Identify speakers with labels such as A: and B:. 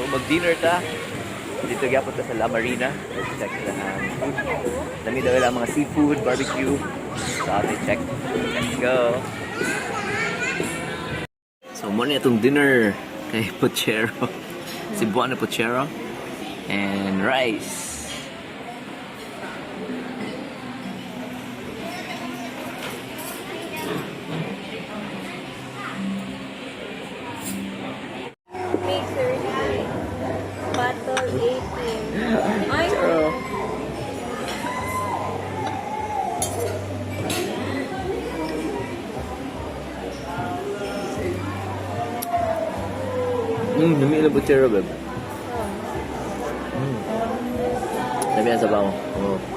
A: mag-dinner ta. Dito gyapon ta sa La Marina. Check lang ang food. Dami daw lang mga seafood, barbecue. So, atin check. Let's go. So, muna itong dinner kay Pochero. Cebuano Pochero. And rice.
B: May 30. Bottle 18. Ay,
A: Dami lang Pochero, babe. Dami yan sa bawo. Oh.